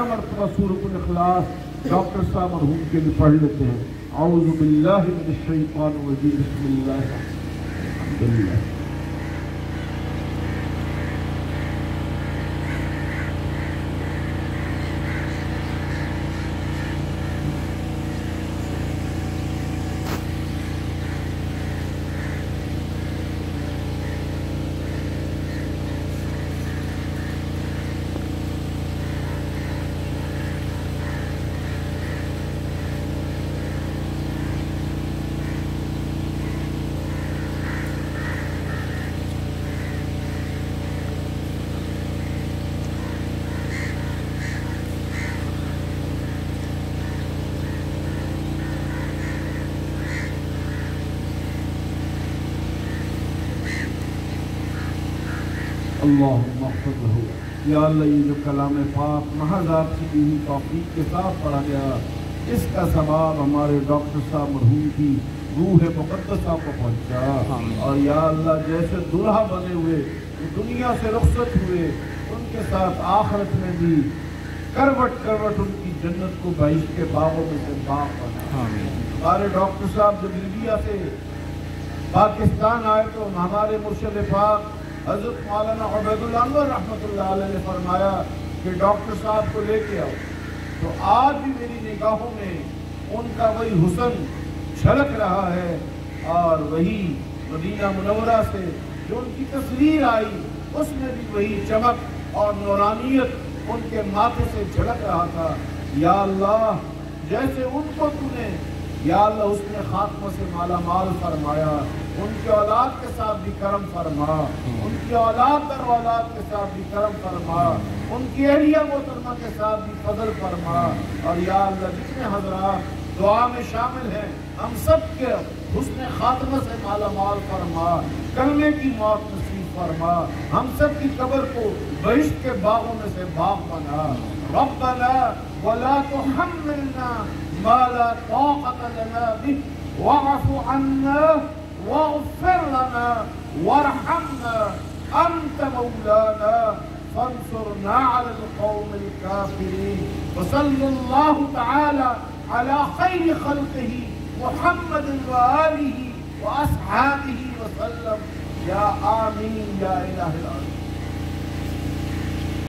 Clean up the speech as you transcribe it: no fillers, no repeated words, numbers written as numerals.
مرتبہ سورۃ الاخلاص ڈاکٹر صاحب مرحوم کے لیے پڑھ لیتے ہیں. اعوذ باللہ من الشیطان الرجیم بسم اللہ الحمد للہ. اللہم اغفر لہ. یا اللہ یہ جو کلام پاک محض آپ سے دی ہوئی توفیق کے ساتھ پڑھا گیا اس کا ثواب ہمارے ڈاکٹر صاحب مرحوم کی روح مقدسہ کو پہنچا. اور یا اللہ جیسے دلہا بنے ہوئے دنیا سے رخصت ہوئے ان کے ساتھ آخرت میں بھی کروٹ کروٹ ان کی جنت کو بہشت کے باغوں میں سے باغ بنا. ہمارے ڈاکٹر صاحب جب لیبیا سے پاکستان آئے تو ہمارے مرشد پاک حضرت مولانا عبید اللہ انور رحمۃ اللہ علیہ نے فرمایا کہ ڈاکٹر صاحب کو لے کے آؤ. تو آج بھی میری نگاہوں میں ان کا وہی حسن جھلک رہا ہے اور وہی مدینہ منورہ سے جو ان کی تصویر آئی اس میں بھی وہی چمک اور نورانیت ان کے ماتھے سے جھلک رہا تھا. یا اللہ جیسے ان کو تو نے یا اللہ اس نے خاتمہ سے مالا مال فرمایا ان کی اولاد کے ساتھ بھی کرم فرما, ان کی اولاد در اولاد کے ساتھ بھی کرم فرما, ان کی اہلیہ محترمہ کے ساتھ بھی فضل فرما. اور یا اللہ جتنے حضرات دعا میں شامل ہیں ہم سب کے حسن خاتمہ سے مالا مال فرما, کلمے کی موت نصیب فرما, ہم سب کی قبر کو بہشت کے باغوں میں سے باغ بنا. ربنا ولا تحملنا ما لا طاقة لنا به واعف عنا واغفر لنا وارحمنا أنت مولانا فانصرنا على القوم الكافرين. وصلى الله تعالى على خير خلقه محمد وآله وأصحابه وسلم. يا آمين يا إله العالمين.